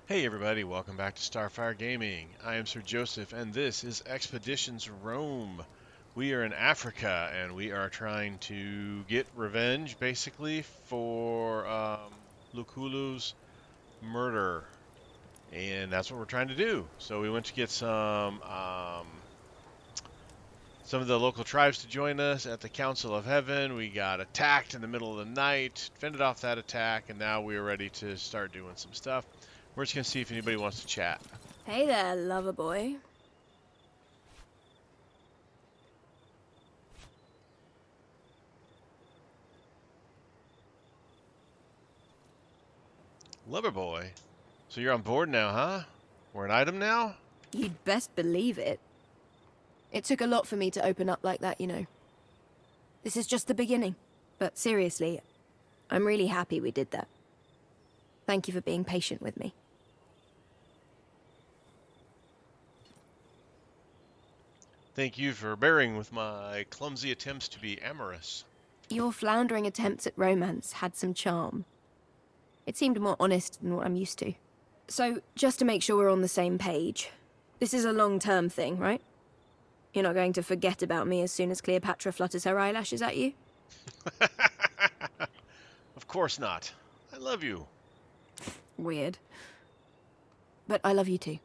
Hey everybody, welcome back to Starfyre Gaming. I am Sir Joseph and this is Expeditions Rome. We are in Africa and we are trying to get revenge basically for Lukulu's murder. And that's what we're trying to do. So we went to get some of the local tribes to join us at the Council of Heaven. We got attacked in the middle of the night, fended off that attack, and now we are ready to start doing some stuff. We're just going to see if anybody wants to chat. Hey there, lover boy. Lover boy. So you're on board now, huh? We're an item now? You'd best believe it. It took a lot for me to open up like that, you know. This is just the beginning. But seriously, I'm really happy we did that. Thank you for being patient with me. Thank you for bearing with my clumsy attempts to be amorous. Your floundering attempts at romance had some charm. It seemed more honest than what I'm used to. So, just to make sure we're on the same page, this is a long-term thing, right? You're not going to forget about me as soon as Cleopatra flutters her eyelashes at you? Of course not. I love you. Weird. But I love you too.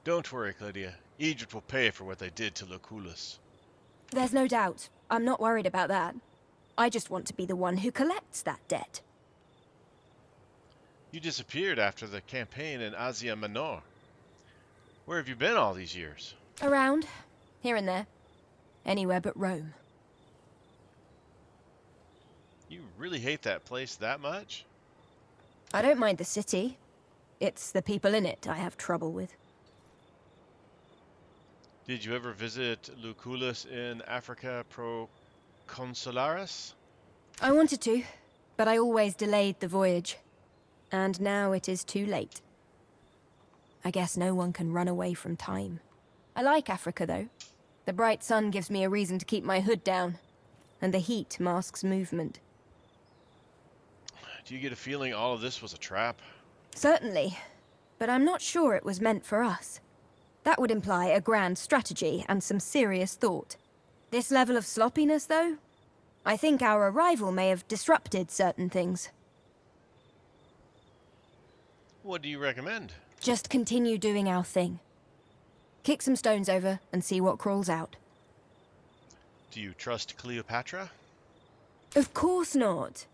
Don't worry, Clydia. Egypt will pay for what they did to Lucullus. There's no doubt. I'm not worried about that. I just want to be the one who collects that debt. You disappeared after the campaign in Asia Minor. Where have you been all these years? Around. Here and there. Anywhere but Rome. You really hate that place that much? I don't mind the city. It's the people in it I have trouble with. Did you ever visit Lucullus in Africa Proconsularis? I wanted to, but I always delayed the voyage. And now it is too late. I guess no one can run away from time. I like Africa, though. The bright sun gives me a reason to keep my hood down, and the heat masks movement. Do you get a feeling all of this was a trap? Certainly, but I'm not sure it was meant for us. That would imply a grand strategy and some serious thought. This level of sloppiness, though? I think our arrival may have disrupted certain things. What do you recommend? Just continue doing our thing. Kick some stones over and see what crawls out. Do you trust Cleopatra? Of course not.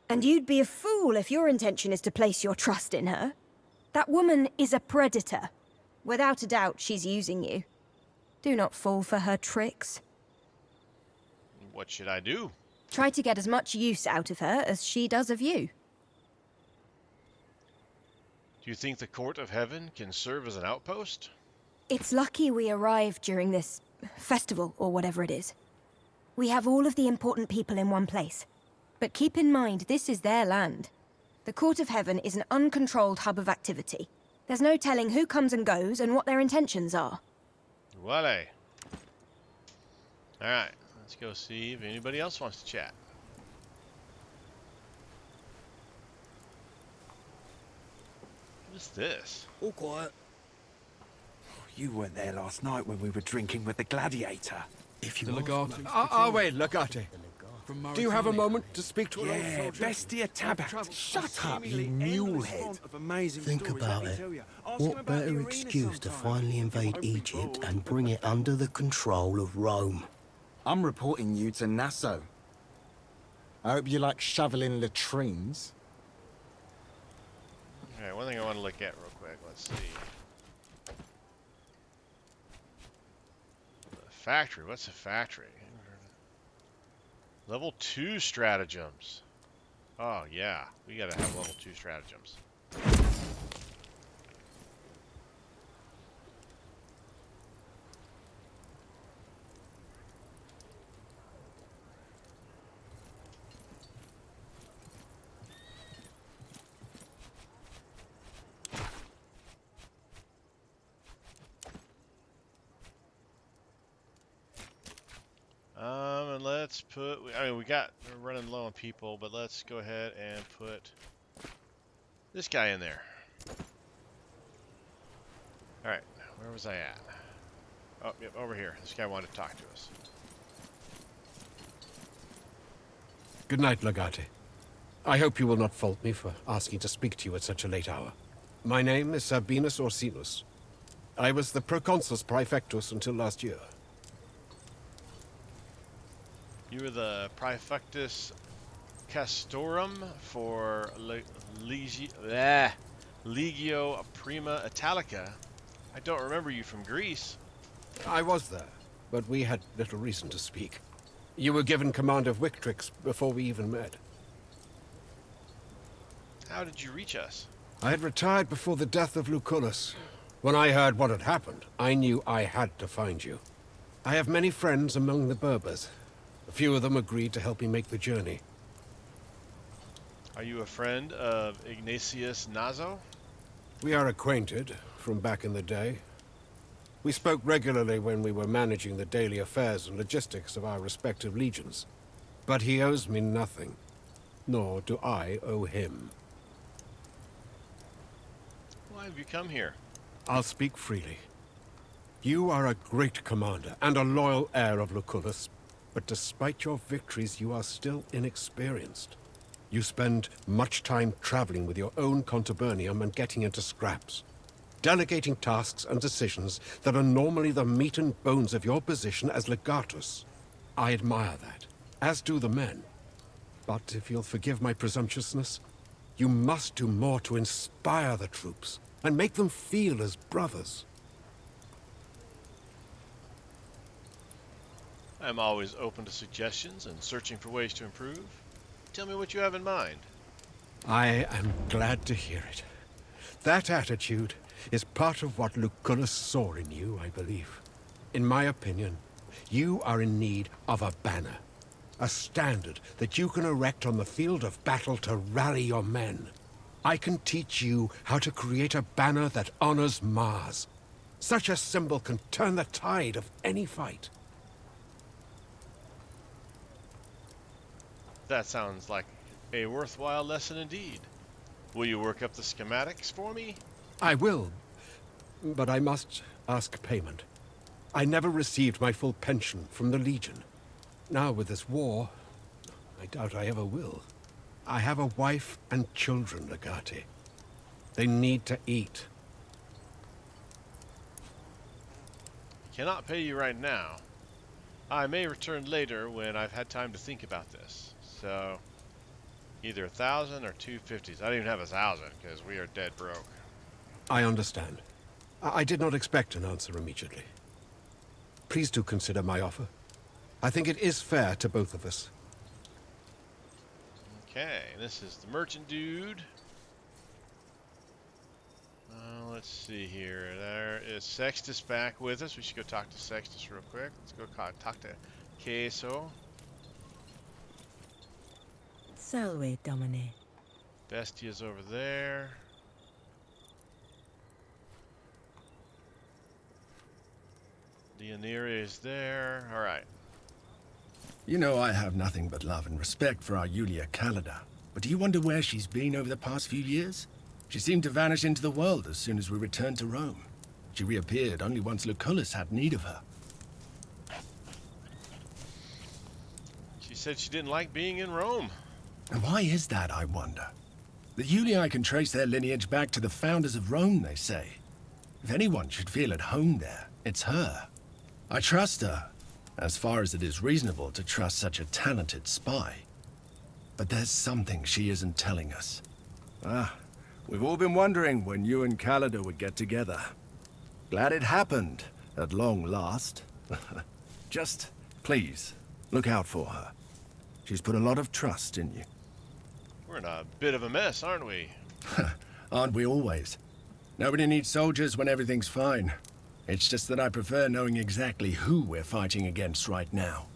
And you'd be a fool if your intention is to place your trust in her. That woman is a predator. Without a doubt, she's using you. Do not fall for her tricks. What should I do? Try to get as much use out of her as she does of you. Do you think the Court of Heaven can serve as an outpost? It's lucky we arrived during this festival, or whatever it is. We have all of the important people in one place. But keep in mind, this is their land. The Court of Heaven is an uncontrolled hub of activity. There's no telling who comes and goes and what their intentions are. Voila. Alright, let's go see if anybody else wants to chat. What is this? All quiet. You weren't there last night when we were drinking with the gladiator. If you The want. Legati. Wait, Legati. Do you have a moment to speak to an old Yeah, soldier? Bestia Tabat. Shut up, you mulehead. Think about it. What better excuse to finally invade Egypt and bring it under the control of Rome? I'm reporting you to Nassau. I hope you like shoveling latrines. Alright, one thing I want to look at real quick. Let's see. The factory. What's a factory? Level 2 stratagems. Oh, yeah. We gotta have level 2 stratagems. And let's put, we're running low on people, but let's go ahead and put this guy in there. Alright, where was I at? Oh, yep, over here. This guy wanted to talk to us. Good night, Legate. I hope you will not fault me for asking to speak to you at such a late hour. My name is Sabinus Orsinus. I was the Proconsus Praefectus until last year. You were the Praefectus Castorum for Legio Prima Italica. I don't remember you from Greece. I was there, but we had little reason to speak. You were given command of Wictrix before we even met. How did you reach us? I had retired before the death of Lucullus. When I heard what had happened, I knew I had to find you. I have many friends among the Berbers. A few of them agreed to help me make the journey. Are you a friend of Ignatius Naso? We are acquainted from back in the day. We spoke regularly when we were managing the daily affairs and logistics of our respective legions. But he owes me nothing, nor do I owe him. Why have you come here? I'll speak freely. You are a great commander and a loyal heir of Lucullus, but despite your victories, you are still inexperienced. You spend much time traveling with your own contubernium and getting into scraps, delegating tasks and decisions that are normally the meat and bones of your position as legatus. I admire that, as do the men. But if you'll forgive my presumptuousness, you must do more to inspire the troops and make them feel as brothers. I'm always open to suggestions and searching for ways to improve. Tell me what you have in mind. I am glad to hear it. That attitude is part of what Lucullus saw in you, I believe. In my opinion, you are in need of a banner. A standard that you can erect on the field of battle to rally your men. I can teach you how to create a banner that honors Mars. Such a symbol can turn the tide of any fight. That sounds like a worthwhile lesson indeed. Will you work up the schematics for me? I will, but I must ask payment. I never received my full pension from the Legion. Now with this war, I doubt I ever will. I have a wife and children, Legate. They need to eat. I cannot pay you right now. I may return later when I've had time to think about this. So, either 1,000 or 250s. I don't even have 1,000 because we are dead broke. I understand. I did not expect an answer immediately. Please do consider my offer. I think it is fair to both of us. Okay, this is the merchant dude. Let's see here. There is Sextus back with us. We should go talk to Sextus real quick. Let's go talk to Queso. Salve, Domine. Bestia's over there. Dionere is there. All right. You know I have nothing but love and respect for our Julia Callida. But do you wonder where she's been over the past few years? She seemed to vanish into the world as soon as we returned to Rome. She reappeared only once Lucullus had need of her. She said she didn't like being in Rome. And why is that, I wonder? The Julii can trace their lineage back to the founders of Rome, they say. If anyone should feel at home there, it's her. I trust her, as far as it is reasonable to trust such a talented spy. But there's something she isn't telling us. We've all been wondering when you and Callida would get together. Glad it happened, at long last. Just, please, look out for her. She's put a lot of trust in you. We're in a bit of a mess, aren't we? Aren't we always? Nobody needs soldiers when everything's fine. It's just that I prefer knowing exactly who we're fighting against right now.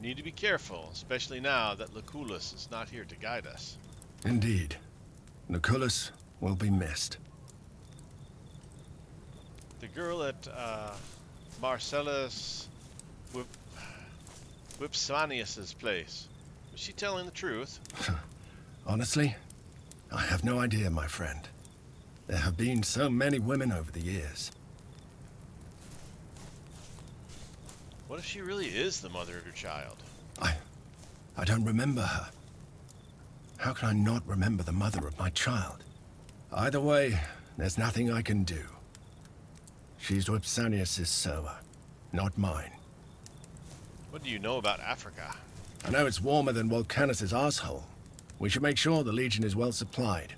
Need to be careful, especially now that Lucullus is not here to guide us. Indeed. Lucullus will be missed. The girl at Marcellus Vipsanius's place, was she telling the truth? Honestly, I have no idea, my friend. There have been so many women over the years. What if she really is the mother of your child? I don't remember her. How can I not remember the mother of my child? Either way, there's nothing I can do. She's Ripsanius' sower, not mine. What do you know about Africa? I know it's warmer than Volcanus' arsehole. We should make sure the Legion is well supplied.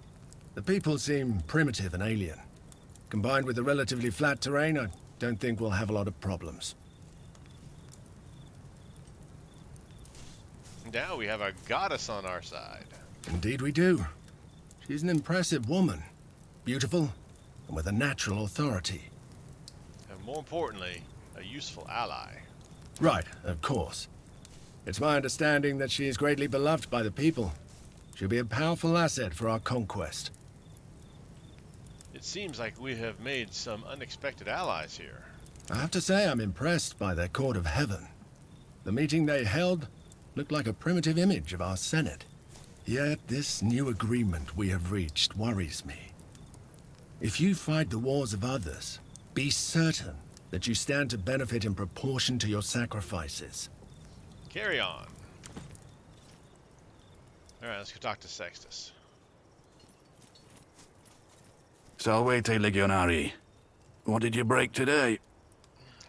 The people seem primitive and alien. Combined with the relatively flat terrain, I don't think we'll have a lot of problems. Now we have a goddess on our side. Indeed we do. She's an impressive woman. Beautiful, and with a natural authority. And more importantly, a useful ally. Right, of course. It's my understanding that she is greatly beloved by the people. She'll be a powerful asset for our conquest. It seems like we have made some unexpected allies here. I have to say I'm impressed by their court of heaven. The meeting they held looked like a primitive image of our Senate. Yet this new agreement we have reached worries me. If you fight the wars of others, be certain that you stand to benefit in proportion to your sacrifices. Carry on. Alright, let's go talk to Sextus. Salvete, Legionari. What did you break today?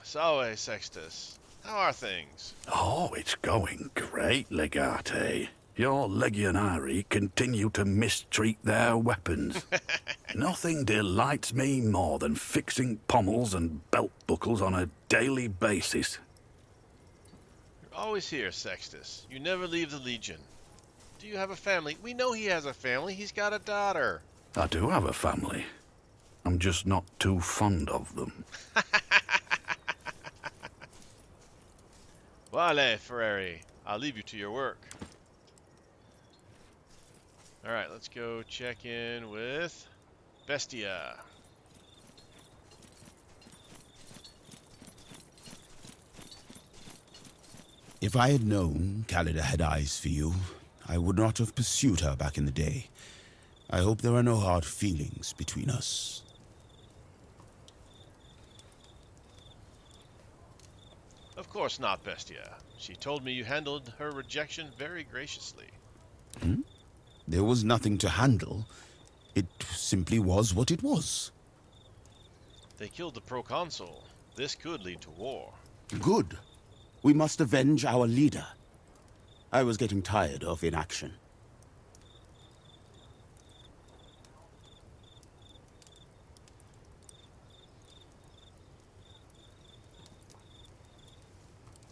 Salve, Sextus. How are things? Oh, it's going great, Legate. Your Legionari continue to mistreat their weapons. Nothing delights me more than fixing pommels and belt buckles on a daily basis. You're always here, Sextus. You never leave the Legion. Do you have a family? We know he has a family. He's got a daughter. I do have a family. I'm just not too fond of them. Vale, Ferrari. I'll leave you to your work. Alright, let's go check in with Bestia. If I had known Callida had eyes for you, I would not have pursued her back in the day. I hope there are no hard feelings between us. Of course not, Bestia. She told me you handled her rejection very graciously. There was nothing to handle. It simply was what it was. They killed the proconsul. This could lead to war. Good. We must avenge our leader. I was getting tired of inaction.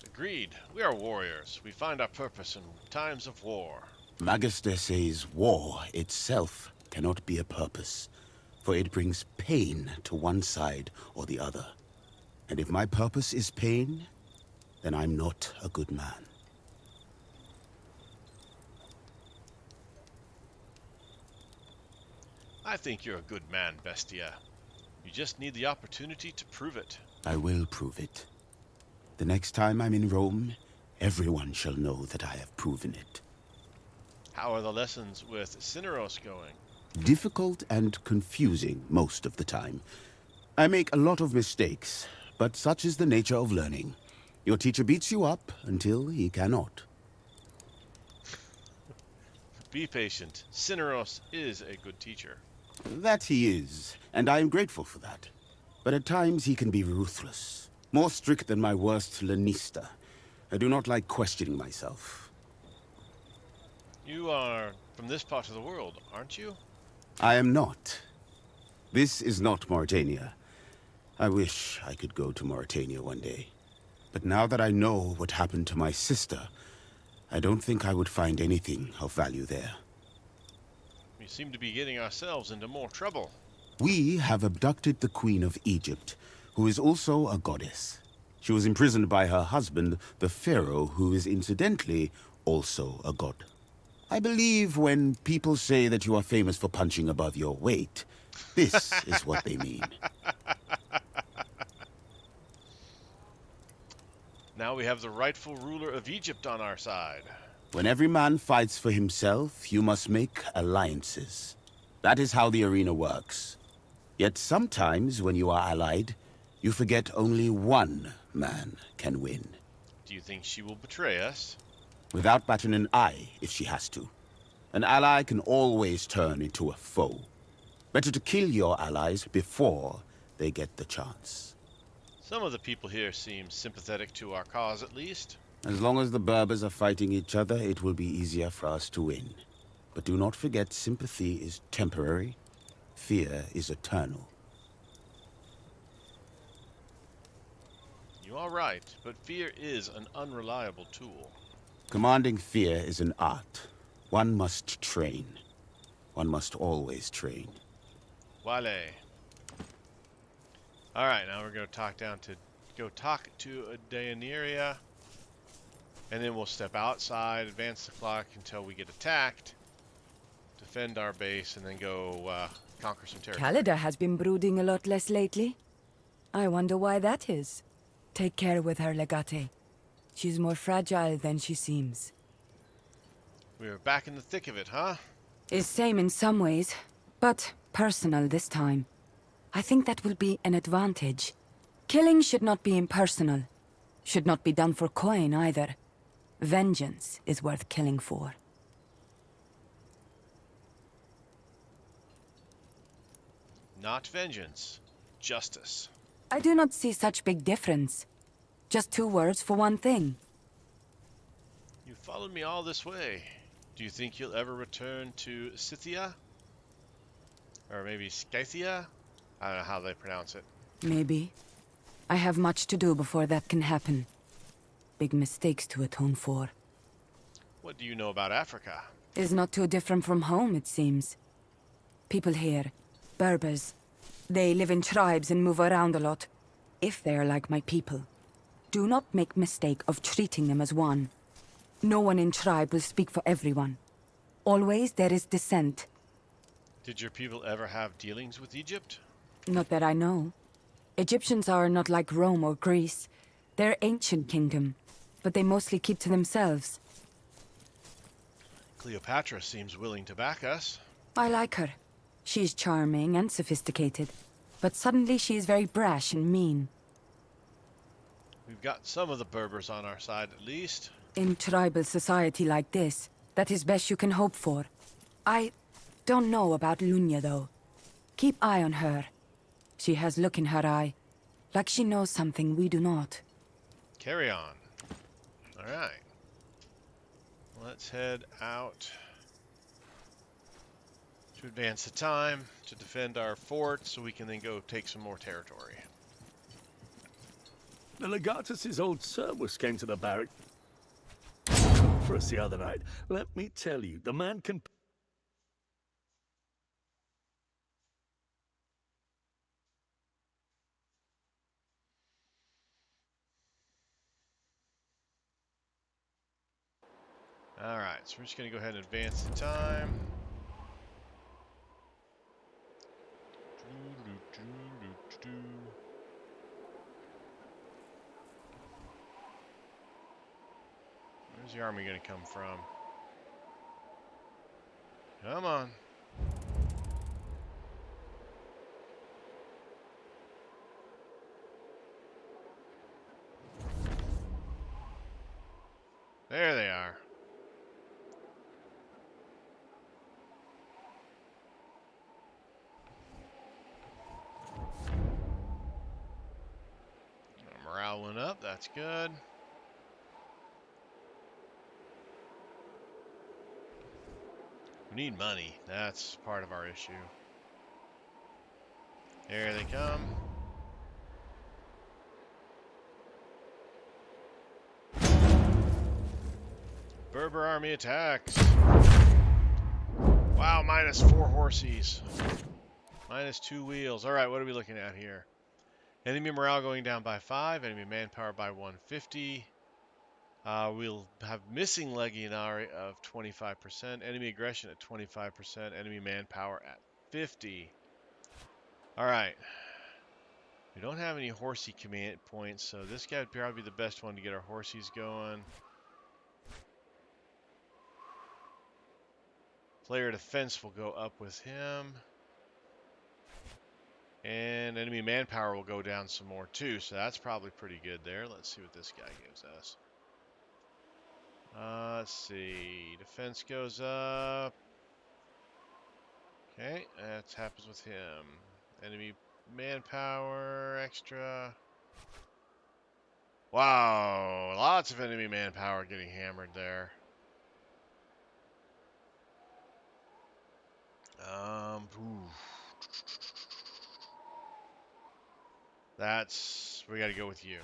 Agreed. We are warriors. We find our purpose in times of war. Magister says war itself cannot be a purpose, for it brings pain to one side or the other. And if my purpose is pain, then I'm not a good man. I think you're a good man, Bestia. You just need the opportunity to prove it. I will prove it. The next time I'm in Rome, everyone shall know that I have proven it. How are the lessons with Cineros going? Difficult and confusing most of the time. I make a lot of mistakes, but such is the nature of learning. Your teacher beats you up until he cannot. Be patient. Cineros is a good teacher. That he is, and I am grateful for that. But at times he can be ruthless. More strict than my worst Lanista. I do not like questioning myself. You are from this part of the world, aren't you? I am not. This is not Mauritania. I wish I could go to Mauritania one day. But now that I know what happened to my sister, I don't think I would find anything of value there. We seem to be getting ourselves into more trouble. We have abducted the Queen of Egypt, who is also a goddess. She was imprisoned by her husband, the Pharaoh, who is incidentally also a god. I believe when people say that you are famous for punching above your weight, this is what they mean. Now we have the rightful ruler of Egypt on our side. When every man fights for himself, you must make alliances. That is how the arena works. Yet sometimes, when you are allied, you forget only one man can win. Do you think she will betray us? Without batting an eye, if she has to. An ally can always turn into a foe. Better to kill your allies before they get the chance. Some of the people here seem sympathetic to our cause, at least. As long as the Berbers are fighting each other, it will be easier for us to win. But do not forget, sympathy is temporary. Fear is eternal. You are right, but fear is an unreliable tool. Commanding fear is an art. One must train. One must always train. Wale. Alright, now we're going to talk to a Deianeria. And then we'll step outside, advance the clock until we get attacked. Defend our base, and then go conquer some territory. Callida has been brooding a lot less lately. I wonder why that is. Take care with her, Legate. She's more fragile than she seems. We are back in the thick of it, huh? Is same in some ways, but personal this time. I think that will be an advantage. Killing should not be impersonal. Should not be done for coin either. Vengeance is worth killing for. Not vengeance. Justice. I do not see such big difference. Just two words for one thing. You followed me all this way. Do you think you'll ever return to Scythia? Or maybe Scythia? I don't know how they pronounce it. Maybe. I have much to do before that can happen. Big mistakes to atone for. What do you know about Africa? Is not too different from home, it seems. People here, Berbers, they live in tribes and move around a lot. If they are like my people. Do not make mistake of treating them as one. No one in tribe will speak for everyone. Always there is dissent. Did your people ever have dealings with Egypt? Not that I know. Egyptians are not like Rome or Greece. They're ancient kingdom, but they mostly keep to themselves. Cleopatra seems willing to back us. I like her. She's charming and sophisticated, but suddenly she is very brash and mean. We've got some of the Berbers on our side at least. In tribal society like this, that is best you can hope for. I don't know about Lunya though. Keep eye on her. She has look in her eye, like she knows something we do not. Carry on. Alright. Let's head out to advance the time, to defend our fort, so we can then go take some more territory. The Legatus's old service came to the barrack for us the other night. Let me tell you, the man can... Alright, so we're just going to go ahead and advance the time. Where's the army going to come from? Come on. There they are. Morale went up, that's good. We need money, that's part of our issue. Here they come. Berber army attacks. Wow, -4 horsies. -2 wheels. Alright, what are we looking at here? Enemy morale going down by 5, enemy manpower by 150. We'll have missing legionary of 25%, enemy aggression at 25%, enemy manpower at 50. Alright. We don't have any horsey command points, so this guy would probably be the best one to get our horsies going. Player defense will go up with him. And enemy manpower will go down some more too, so that's probably pretty good there. Let's see what this guy gives us. Let's see. Defense goes up. Okay, that happens with him. Enemy manpower extra. Wow, lots of enemy manpower getting hammered there. We gotta go with you.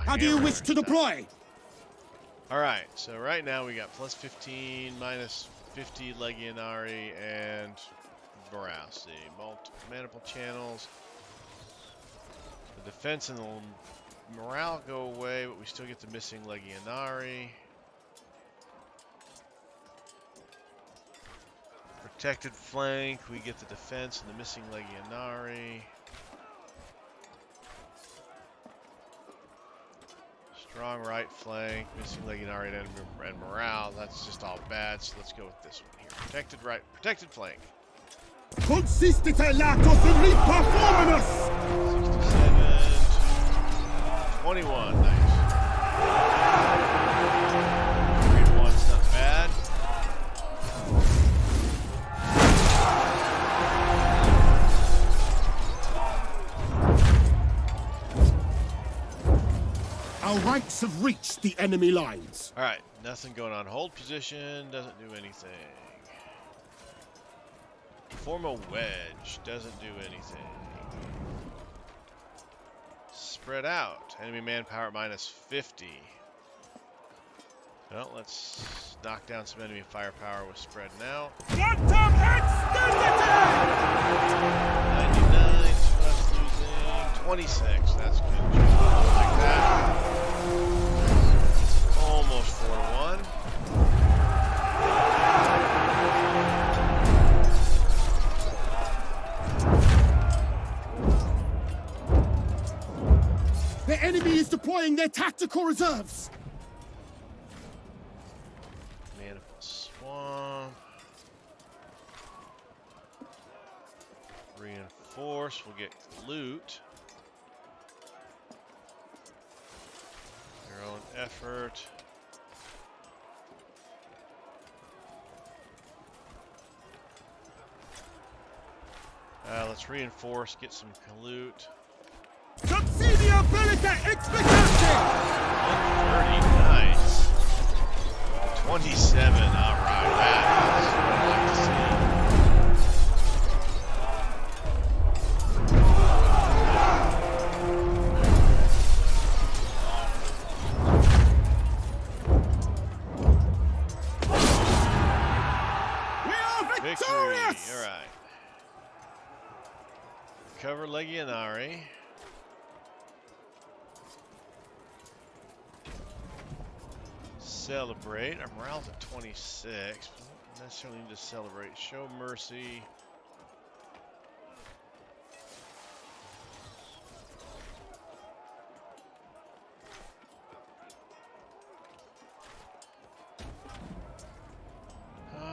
How do you wish to deploy? Alright, so right now we got plus 15, minus 50 Legionari, and morale. See, multiple channels. The defense and the morale go away, but we still get the missing Legionari. Protected flank, we get the defense and the missing Legionari. Strong right flank, missing Legionari and morale. That's just all bad, so let's go with this one here. Protected right, protected flank. Consistite latos in performance! 67 to 21, nice. 3 to 1's not bad. Our ranks have reached the enemy lines. Alright, nothing going on. Hold position, doesn't do anything. Form a wedge, doesn't do anything. Spread out, enemy manpower minus 50. Well, let's knock down some enemy firepower with spreading out. Quantum extended! 99, so that's losing 26. That's good. Like that. Almost 4 to 1. The enemy is deploying their tactical reserves. Manifold swamp. Reinforce. We'll get loot. Their own effort. Let's reinforce. Get some loot. Subsidia bellica expectante! 130, nice. 27, alright, that is what I like to see. We are victorious! Victory, alright. Cover Legionari. Celebrate. Our morale's at 26. We don't necessarily need to celebrate. Show mercy.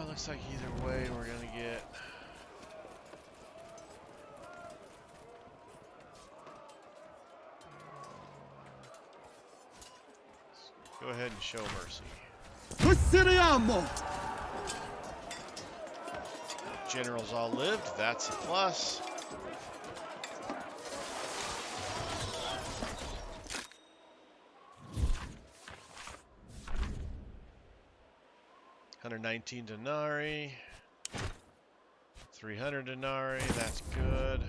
Looks like either way we're gonna get. Go ahead and show mercy. Proseguiamo! Generals all lived. That's a plus. $119 denarii. 300 denarii. That's good.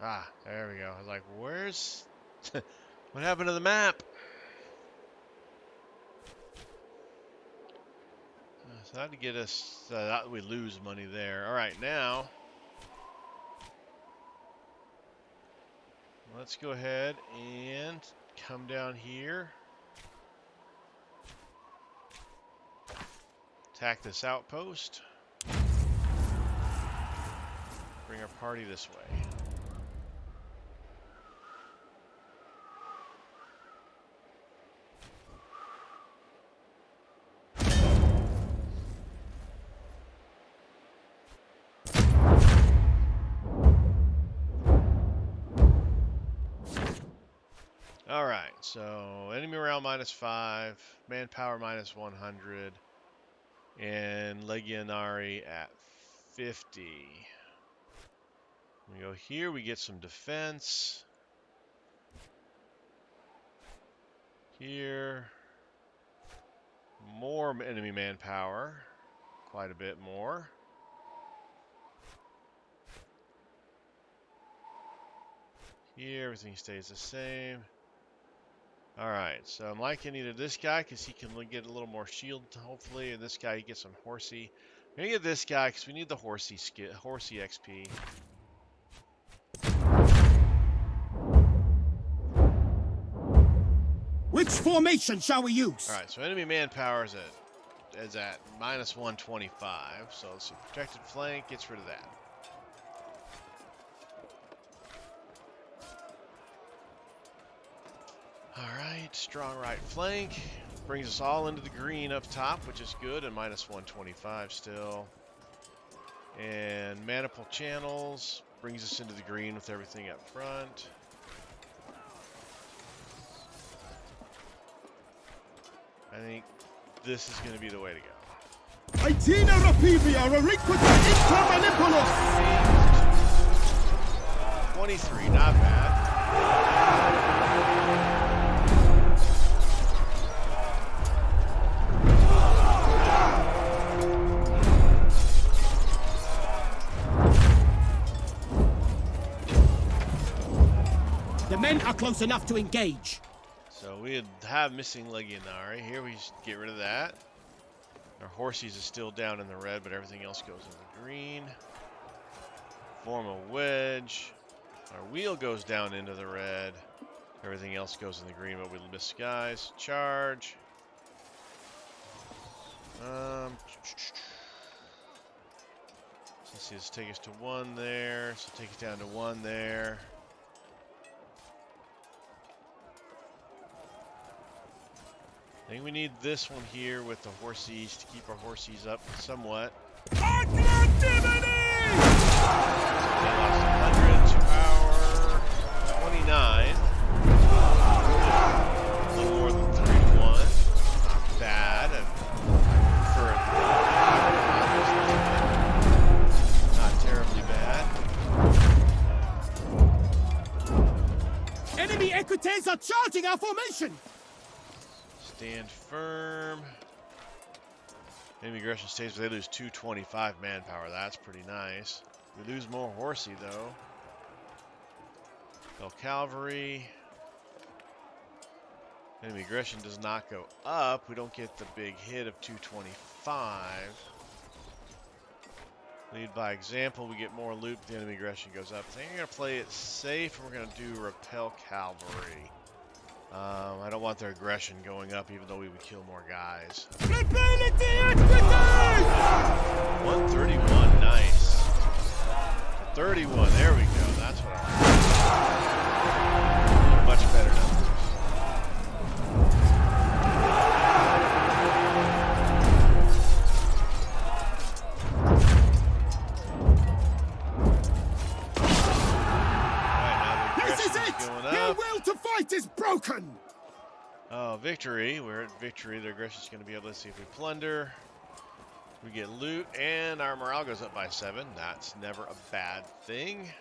Ah, there we go. I was like, where's... what happened to the map? So that would get us... that we lose money there. Alright, now... let's go ahead and come down here. Attack this outpost. Bring our party this way. Alright, so enemy morale -5, manpower -100, and Legionari at 50. We go here, we get some defense. Here, more enemy manpower, quite a bit more. Here, everything stays the same. Alright, so I'm liking either this guy because he can get a little more shield, hopefully, and this guy he gets some horsey. I'm gonna get this guy because we need the horsey XP. Which formation shall we use? Alright, so enemy manpower is at -125, so let's see, protected flank gets rid of that. Alright, strong right flank. Brings us all into the green up top, which is good, and -125 still. And maniple channels brings us into the green with everything up front. I think this is going to be the way to go. 23, not bad. The men are close enough to engage. So we have missing Legionari. Here we just get rid of that. Our horsies is still down in the red, but everything else goes in the green. Form a wedge. Our wheel goes down into the red. Everything else goes in the green, but we miss guys. Charge. Let's see, let's take us to 1 there. So take us down to 1 there. I think we need this one here with the horsies to keep our horsies up somewhat. So they lost 100 to our 29. A little more than 3 to 1. Not bad. Not terribly bad. Enemy equites are charging our formation. Stand firm. Enemy aggression stays, but they lose 225 manpower. That's pretty nice. We lose more horsey, though. No cavalry. Enemy aggression does not go up. We don't get the big hit of 225. Lead by example. We get more loot. The enemy aggression goes up. I think we're going to play it safe, and we're going to do repel cavalry. I don't want their aggression going up, even though we would kill more guys. 131, nice. 31, there we go. That's what I like. Much better numbers. To fight is broken. Oh, victory. We're at victory. Their aggression is going to be able to see if we plunder. We get loot, and our morale goes up by 7. That's never a bad thing.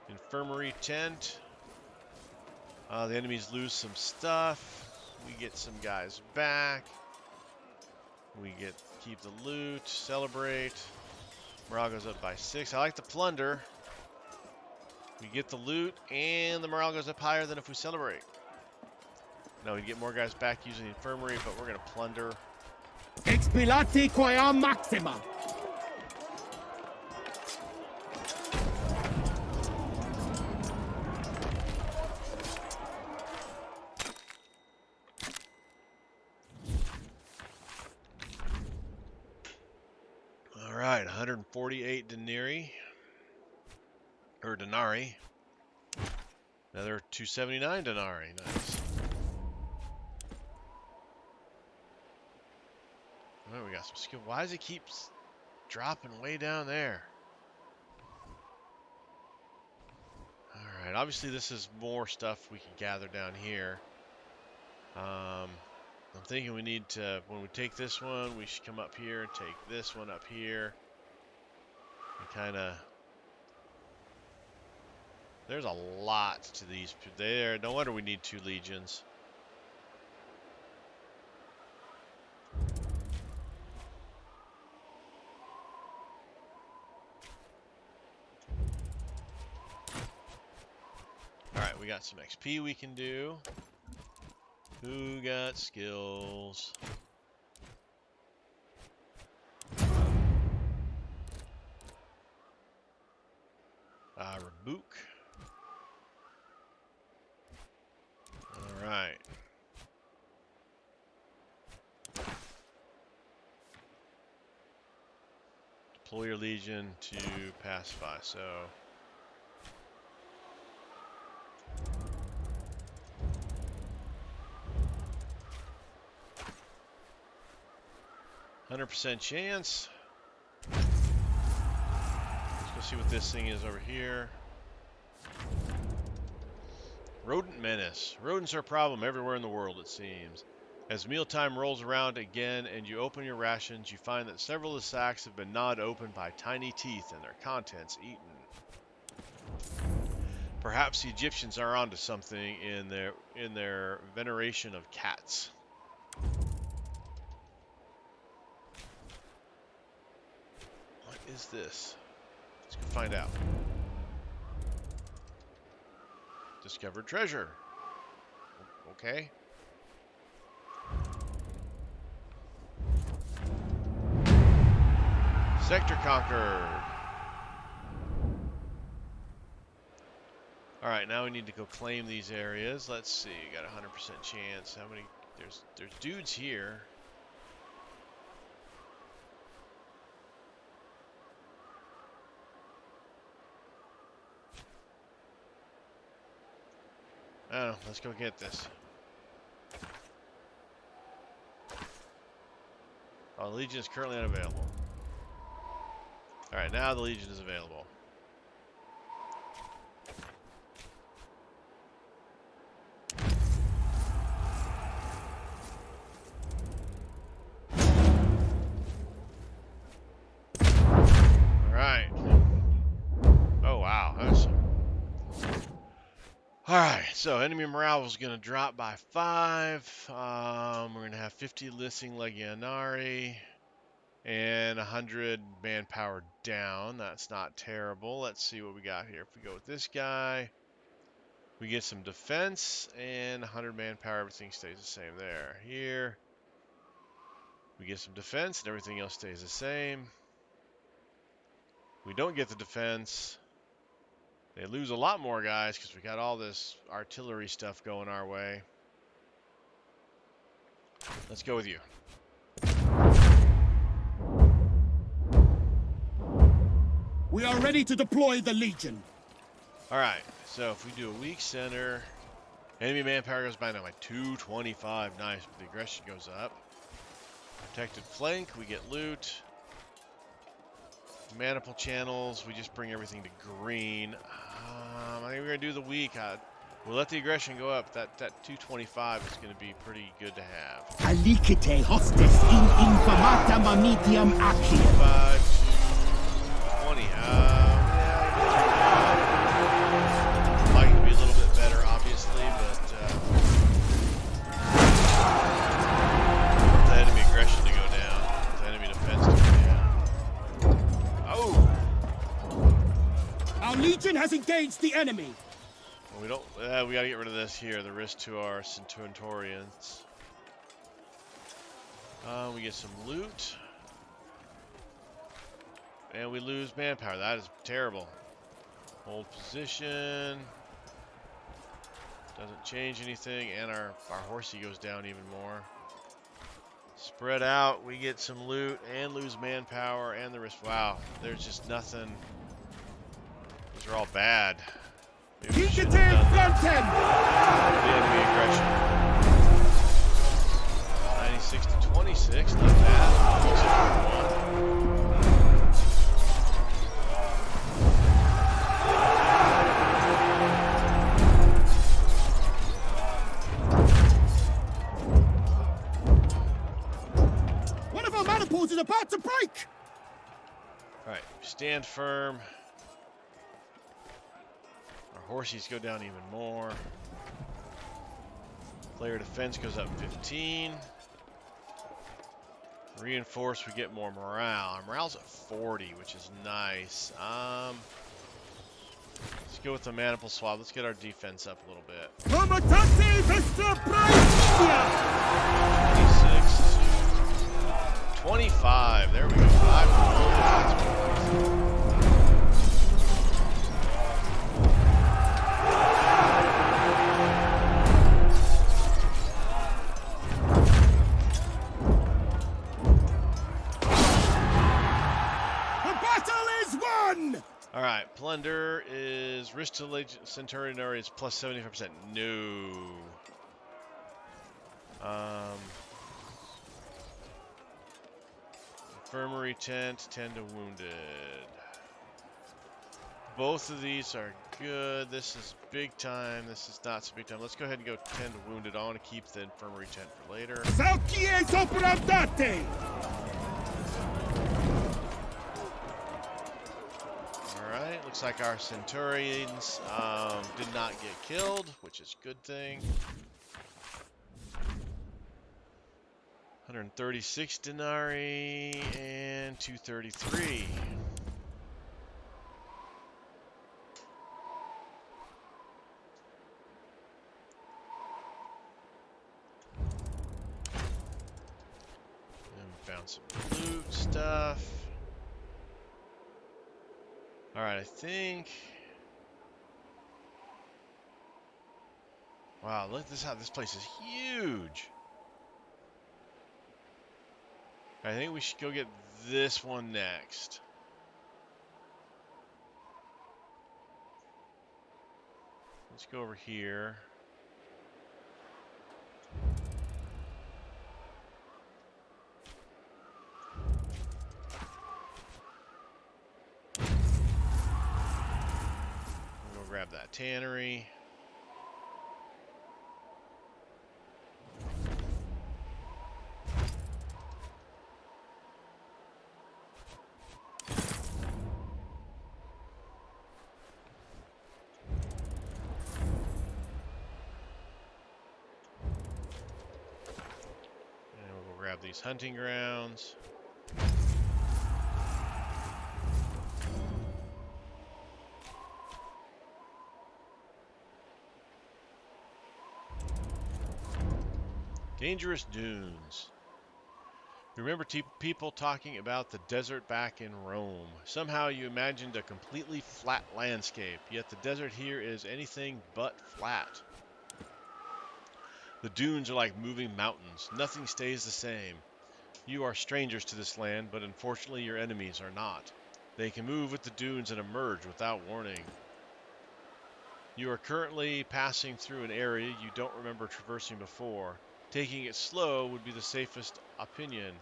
Infirmary tent. The enemies lose some stuff. We get some guys back. We keep the loot. Celebrate. Morale goes up by 6. I like the plunder. We get the loot, and the morale goes up higher than if we celebrate. No, we get more guys back using the infirmary, but we're going to plunder. Expilati quia maxima. 148 denarii. Or denarii. Another 279 denarii. Nice. Alright, we got some skill. Why does it keep dropping way down there? Alright, obviously this is more stuff we can gather down here. I'm thinking we need to, when we take this one, we should come up here and take this one up here. And kind of... There's a lot to these. There, no wonder we need 2 legions. Alright, we got some XP we can do. Who got skills? Rabook. Alright. Deploy your legion to pacify, so... 100% chance. Let's go see what this thing is over here. Rodent Menace. Rodents are a problem everywhere in the world, it seems. As mealtime rolls around again and you open your rations, you find that several of the sacks have been gnawed open by tiny teeth and their contents eaten. Perhaps the Egyptians are onto something in their veneration of cats. What is this? Let's go find out. Discovered treasure. Okay. Sector conquered. Alright, now we need to go claim these areas. Let's see, got a 100% chance. How many? There's dudes here. Oh, let's go get this. Oh, the Legion is currently unavailable. Alright, now the Legion is available. Alright. Oh, wow. That's... Alright, so enemy morale is going to drop by 5. We're going to have 50 listing Legionari. And 100 manpower down. That's not terrible. Let's see what we got here. If we go with this guy, we get some defense and 100 manpower. Everything stays the same there. Here, we get some defense and everything else stays the same. We don't get the defense. They lose a lot more guys because we got all this artillery stuff going our way. Let's go with you. We are ready to deploy the Legion. Alright, so if we do a weak center, enemy manpower goes by now by 225. Nice, but the aggression goes up. Protected flank, we get loot. Maniple channels, we just bring everything to green. I think we're going to do the weak. We'll let the aggression go up. That 225 is going to be pretty good to have. Alicite hostis in infamata mamitium accio. 5 to 20. Like to be a little bit better, obviously, but the enemy aggression to go down, the enemy defense to go down. Oh! Our Legion has engaged the enemy. We don't. We gotta get rid of this here. The risk to our Centurions. We get some loot. And we lose manpower. That is terrible. Hold position. Doesn't change anything. And our horsey goes down even more. Spread out, we get some loot and lose manpower and the risk. Wow, there's just nothing. These are all bad. Maybe we shouldn't have done that. The enemy aggression. 96 to 26, not bad. One of our manifolds is about to break! Alright, stand firm. Our horsies go down even more. Player defense goes up 15. Reinforce, we get more morale. Our morale's at 40, which is nice. Let's go with the manifold swap. Let's get our defense up a little bit. 26 to 25. There we go. 5 to 1. Alright, plunder is risk to Centurion area is plus 75%. No. Infirmary tent, 10 to wounded. Both of these are good. This is big time. This is not so big time. Let's go ahead and go 10 to wounded. I want to keep the infirmary tent for later. Alright, looks like our Centurions did not get killed, which is a good thing. 136 denarii and 233. And we found some loot stuff. Alright, I think... Wow, look at this, how this place is huge. I think we should go get this one next. Let's go over here. We'll grab that tannery. Grab these hunting grounds. Dangerous dunes. Remember people talking about the desert back in Rome. Somehow you imagined a completely flat landscape, yet the desert here is anything but flat. The dunes are like moving mountains. Nothing stays the same. You are strangers to this land, but unfortunately your enemies are not. They can move with the dunes and emerge without warning. You are currently passing through an area you don't remember traversing before. Taking it slow would be the safest opinion,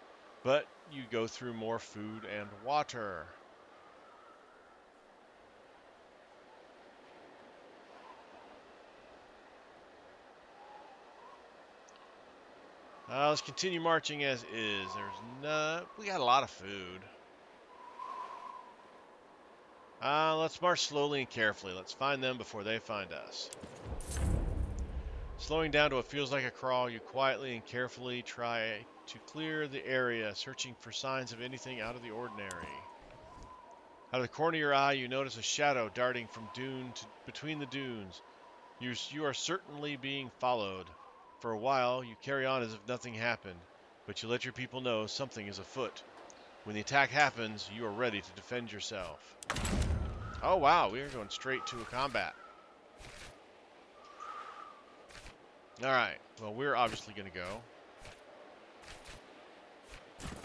but you go through more food and water. Let's continue marching as is. We got a lot of food. Let's march slowly and carefully. Let's find them before they find us. Slowing down to what feels like a crawl, you quietly and carefully try to clear the area, searching for signs of anything out of the ordinary. Out of the corner of your eye, you notice a shadow darting from dune to between the dunes. You are certainly being followed. For a while, you carry on as if nothing happened, but you let your people know something is afoot. When the attack happens, you are ready to defend yourself. Oh wow, we are going straight to a combat. Alright, well we're obviously going to go.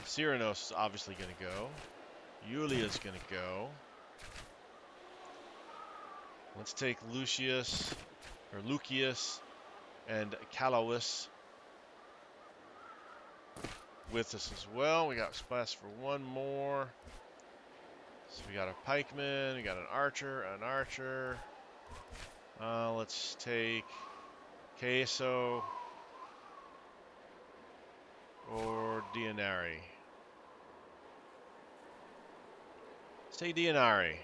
Cyrano's is obviously going to go. Yulia's going to go. Let's take Lucius, or Lucius, and Calois with us as well. We got spots for one more. So we got a pikeman, we got an archer, let's take Queso or Dianari. Let's take Dianari.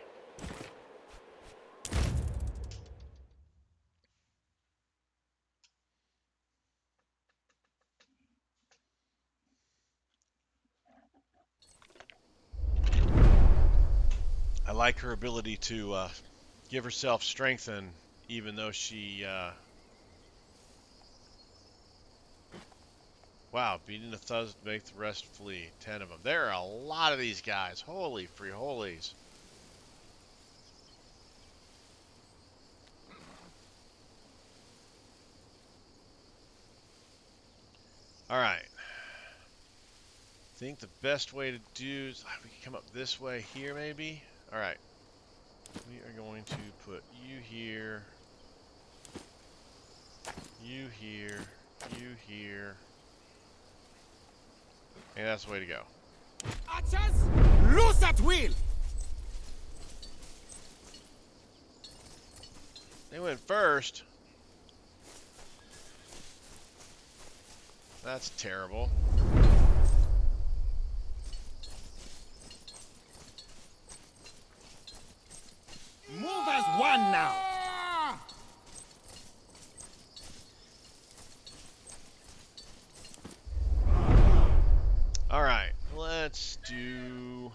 I like her ability to give herself strength, and even though she wow, beating the thugs to make the rest flee. 10 of them. There are a lot of these guys. Holy free holies. Alright. I think the best way to do is we can come up this way here maybe. Alright. We are going to put you here. You here. You here. And that's the way to go. Archers, loose at will! They went first. That's terrible. Move as one now! Alright, let's do...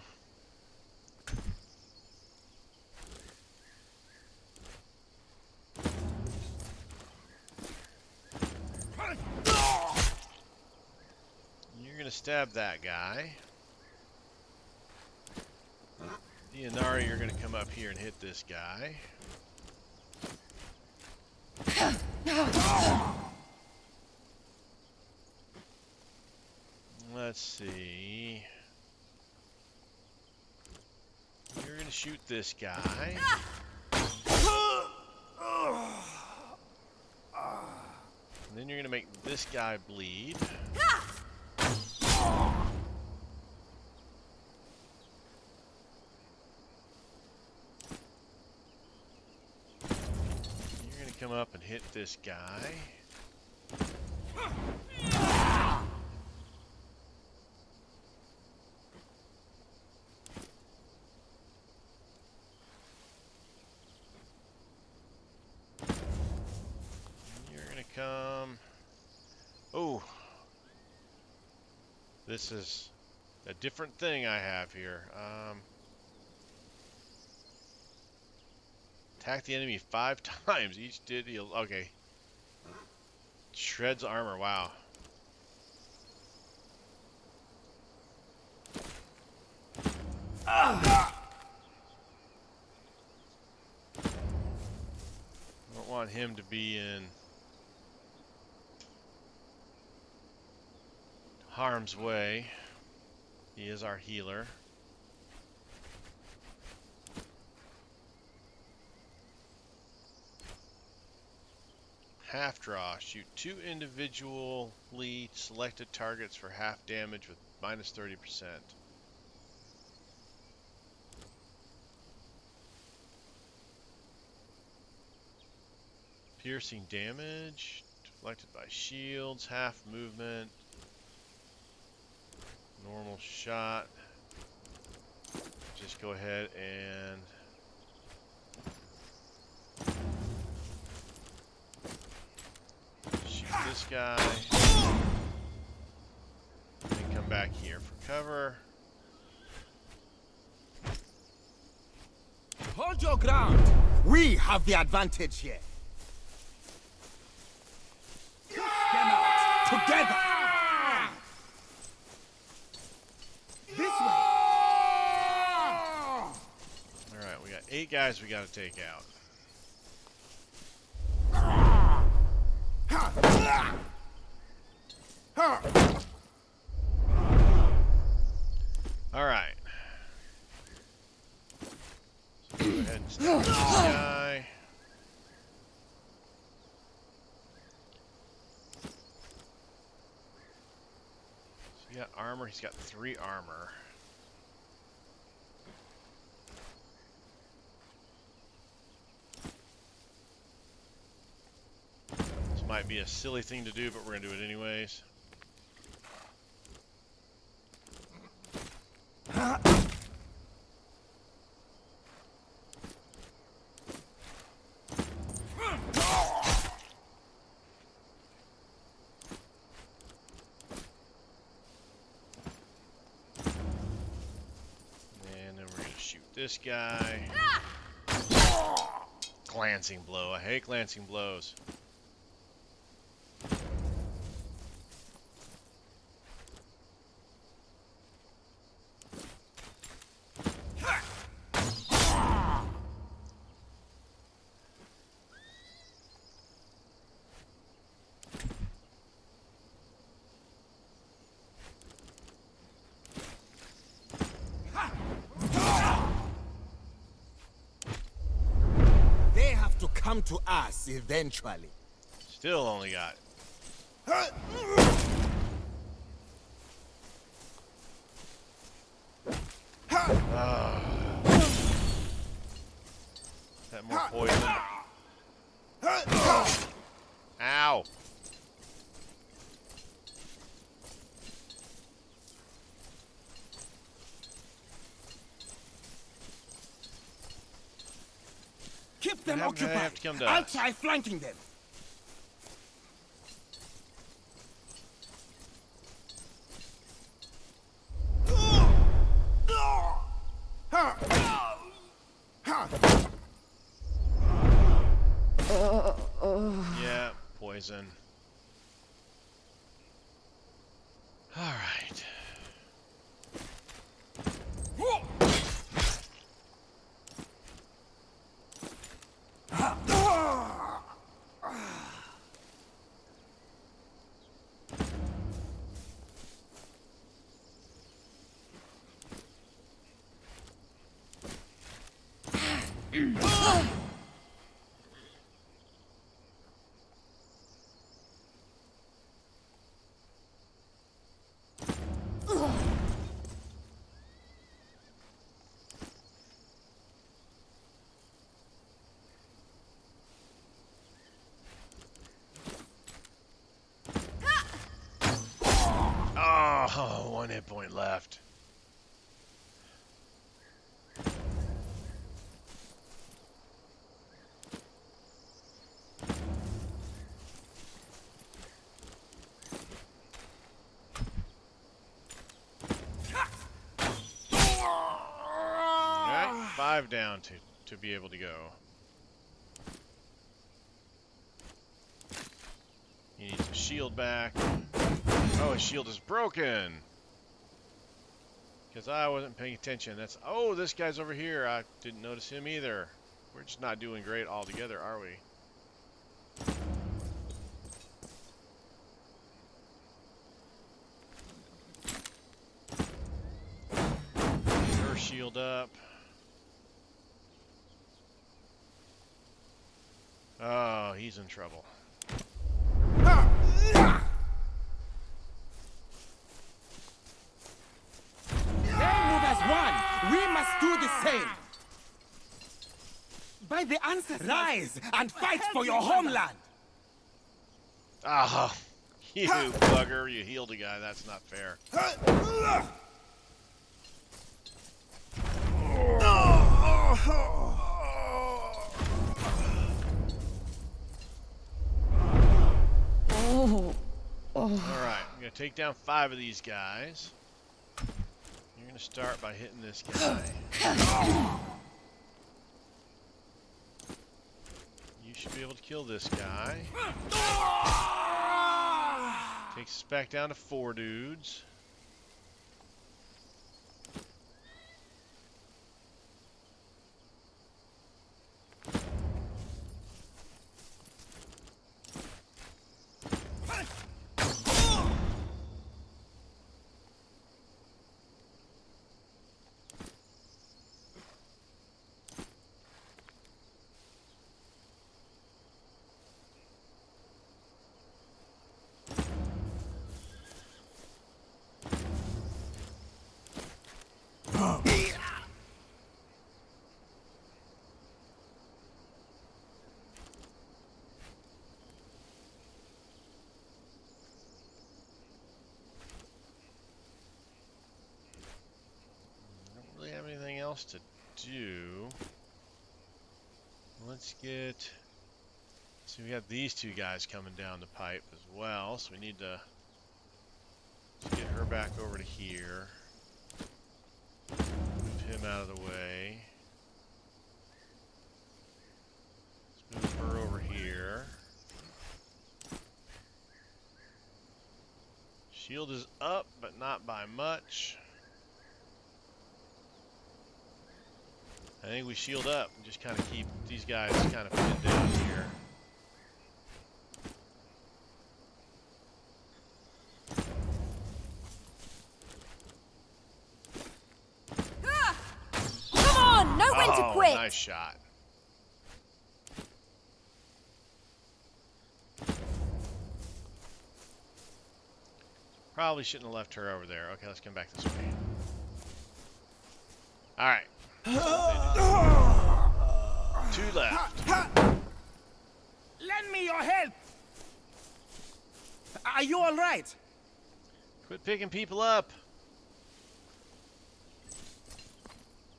You're gonna stab that guy. Dianari, you're gonna come up here and hit this guy. Let's see. You're gonna shoot this guy. And then you're gonna make this guy bleed. You're gonna come up and hit this guy. Come. Oh. This is a different thing I have here. Attack the enemy 5 times. Each did heal. Okay. Shreds armor. Wow. Don't want him to be in harm's way. He is our healer. Half draw. Shoot 2 individually selected targets for half damage with minus 30%. Piercing damage. Deflected by shields. Half movement. Normal shot. Just go ahead and shoot this guy. And come back here for cover. Hold your ground. We have the advantage here. Push them out together. This way. Alright, we got 8 guys we gotta take out. He got armor. He's got 3 armor. This might be a silly thing to do, but we're gonna do it anyways. This guy. Glancing blow. I hate glancing blows. Come to us eventually. Still only got. That more poison. Ow. Keep them occupied. Have to come to I'll us. try flanking them. Yeah, poison. All right. Oh, 1 hit point left. Alright, 5 down to be able to go. He needs his shield back. Oh, his shield is broken. Because I wasn't paying attention. That's, oh, this guy's over here. I didn't notice him either. We're just not doing great altogether, are we? Her shield up. Oh, he's in trouble. We must do the same. By the ancestors, rise and fight for your homeland. Ah, you bugger! You healed a guy. That's not fair. All right, I'm gonna take down 5 of these guys. You're gonna start by hitting this guy. You should be able to kill this guy. Takes us back down to 4 dudes. else to do. Let's get... So we got these two guys coming down the pipe as well, so we need to get her back over to here. Move him out of the way. Let's move her over here. Shield is up, but not by much. I think we shield up and just kind of keep these guys kind of pinned down here. Come on, know when to quit. Nice shot. Probably shouldn't have left her over there. Okay, let's come back this way. All right. Two left. Lend me your help! Are you all right? Quit picking people up.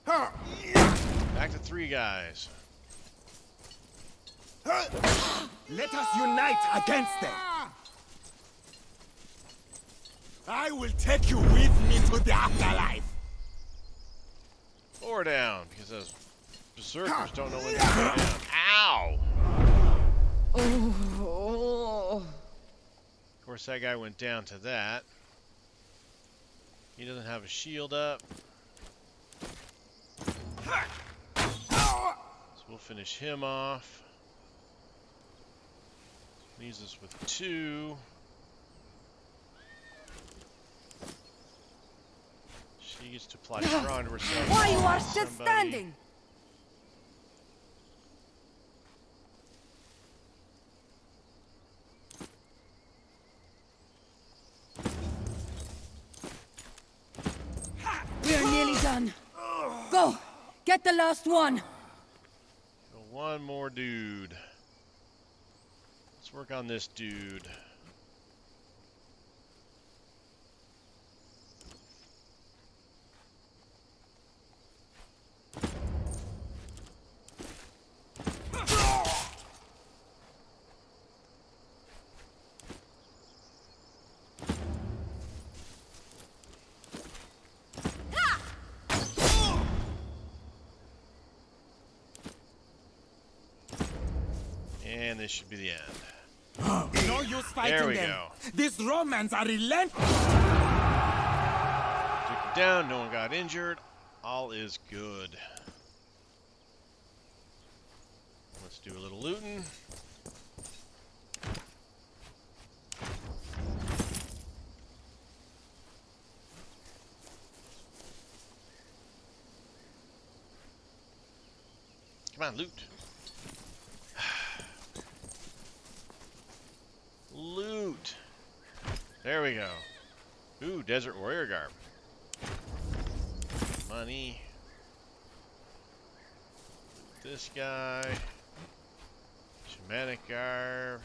Back to 3 guys. Let us unite against them. I will take you with me to the afterlife. 4 down, because those berserkers don't know when to go down. Ow! Oh. Of course, that guy went down to that. He doesn't have a shield up. So we'll finish him off. Leaves us with 2. She gets to apply strong to herself. Why you are still standing? We're nearly done. Go! Get the last one! So one more dude. Let's work on this dude. And this should be the end. No use fighting There we them. go. These Romans are relentless. Took him down, no one got injured. All is good. Let's do a little looting. Come on, loot. Loot. There we go. Ooh, Desert Warrior Garb. Money. This guy. Shamanic Garb.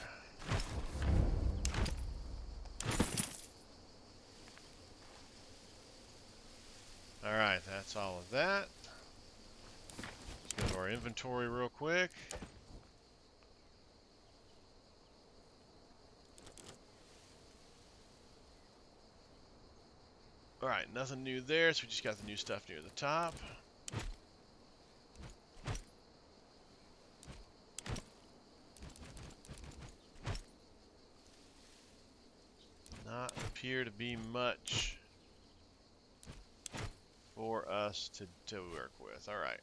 Alright, that's all of that. Let's go to our inventory real quick. Alright, nothing new there, so we just got the new stuff near the top. Not appear to be much for us to work with. Alright.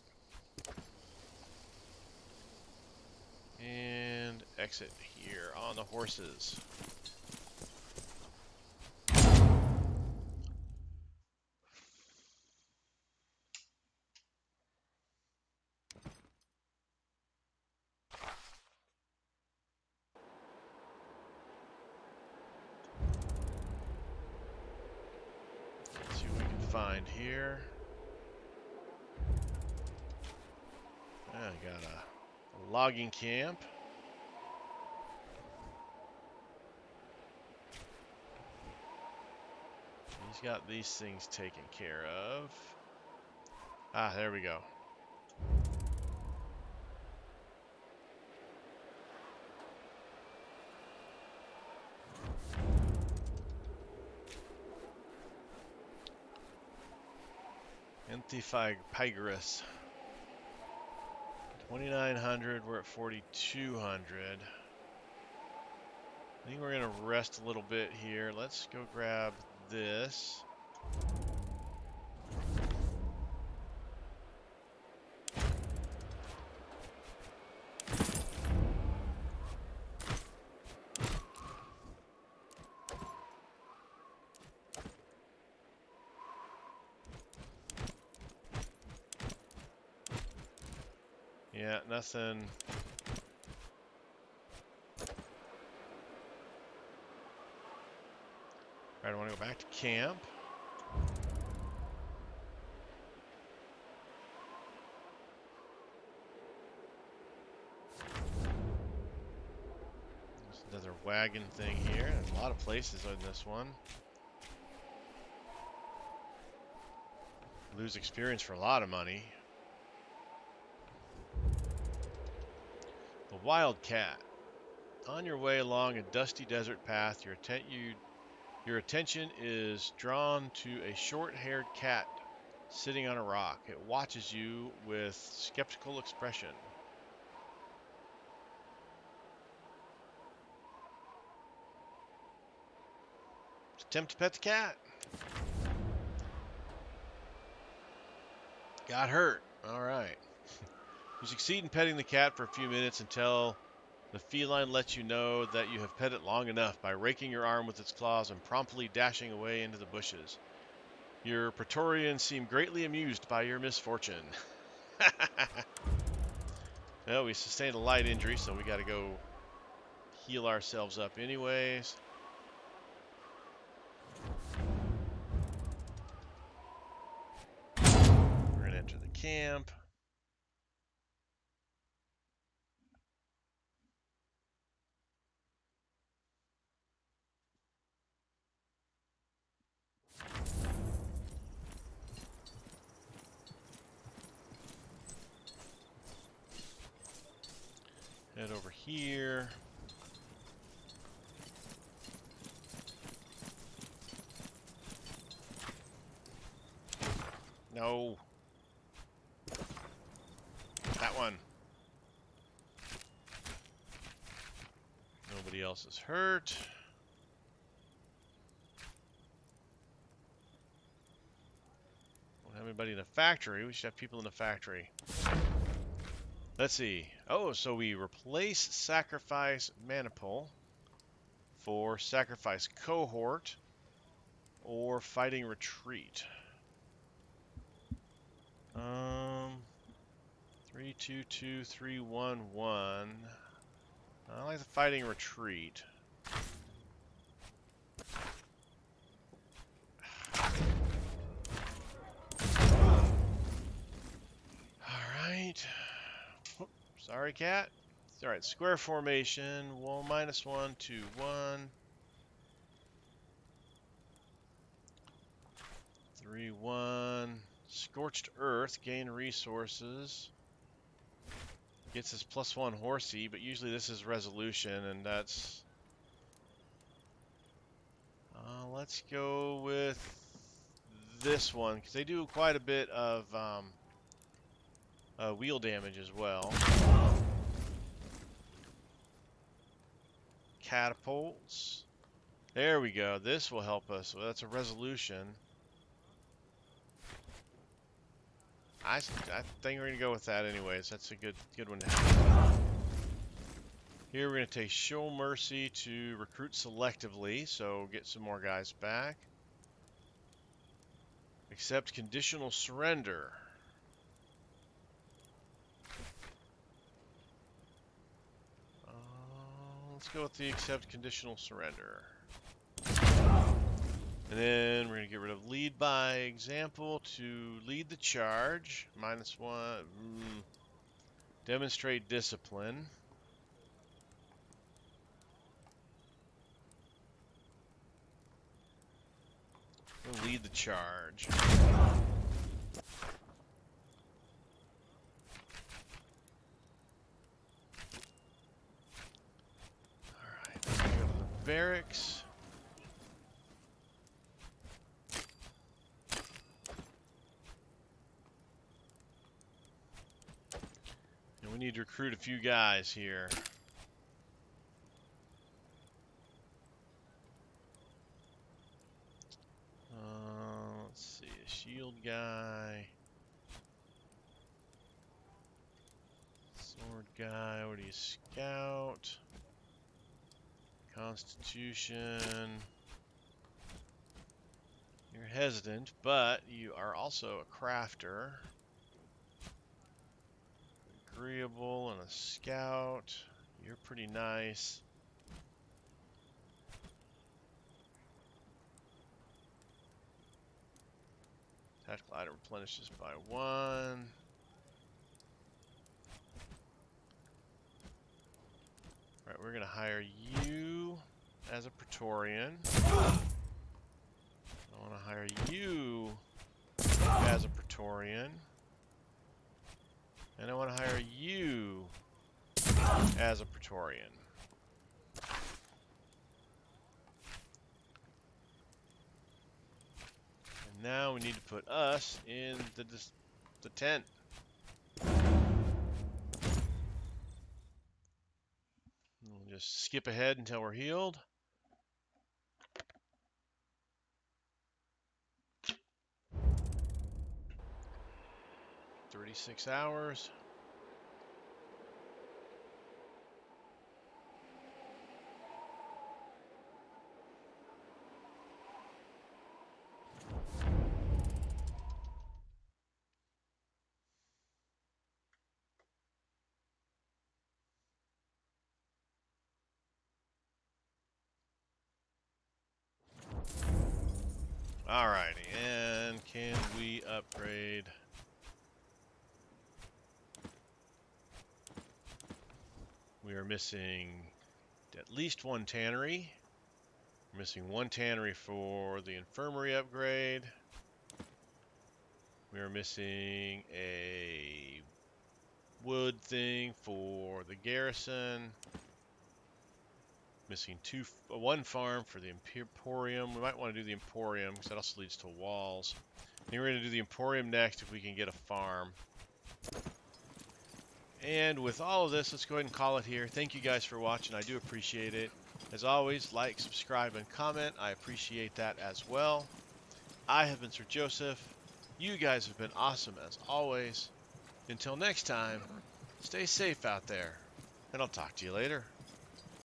And exit here on the horses. Let's see what we can find here. I got a logging camp. He's got these things taken care of. Ah, there we go. Antipygrus. 2,900, we're at 4,200. I think we're gonna rest a little bit here. Let's go grab this. Yeah, nothing. Alright, I want to go back to camp. There's another wagon thing here. There's a lot of places on this one. Lose experience for a lot of money. The Wildcat. On your way along a dusty desert path, your attention is drawn to a short-haired cat sitting on a rock. It watches you with skeptical expression. Attempt to pet the cat. Got hurt. All right. You succeed in petting the cat for a few minutes until the feline lets you know that you have pet it long enough by raking your arm with its claws and promptly dashing away into the bushes. Your Praetorians seem greatly amused by your misfortune. Well, we sustained a light injury, so we got to go heal ourselves up anyways. We're going to enter the camp. Head over here. No. That one. Nobody else is hurt. Don't have anybody in the factory. We should have people in the factory. Let's see. Oh, so we replace Sacrifice Maniple for Sacrifice Cohort or Fighting Retreat. 322 311. I like the Fighting Retreat. Alright. Sorry, cat. Alright, square formation. Well, -1, 2, 1. 3, 1. Scorched Earth. Gain resources. Gets us +1 horsey, but usually this is resolution, and that's... let's go with this one, because they do quite a bit of wheel damage as well. Catapults. There we go. This will help us. Well, that's a resolution. I think we're going to go with that anyways. That's a good one to have. Here we're going to take Show Mercy to recruit selectively, so get some more guys back. Accept Conditional Surrender. Let's go with the Accept Conditional Surrender. And then we're going to get rid of Lead by Example to Lead the Charge. -1. Demonstrate Discipline. We'll lead the charge. barracks. And we need to recruit a few guys here. Let's see, a shield guy. Sword guy, what do you scout? Constitution. You're hesitant, but you are also a crafter. Agreeable and a scout. You're pretty nice. Tactical item replenishes by 1. Alright, we're going to hire you as a Praetorian. I want to hire you as a Praetorian. And I want to hire you as a Praetorian. And now we need to put us in the tent. We'll just skip ahead until we're healed. "36 hours. Alrighty, and can we upgrade? We are missing at least 1 tannery. We're missing 1 tannery for the infirmary upgrade. We are missing a wood thing for the garrison. Missing 1 farm for the Emporium. We might want to do the Emporium because that also leads to walls. I think we're going to do the Emporium next if we can get a farm. And with all of this, let's go ahead and call it here. Thank you guys for watching. I do appreciate it. As always, like, subscribe, and comment. I appreciate that as well. I have been Sir Joseph. You guys have been awesome as always. Until next time, stay safe out there, and I'll talk to you later.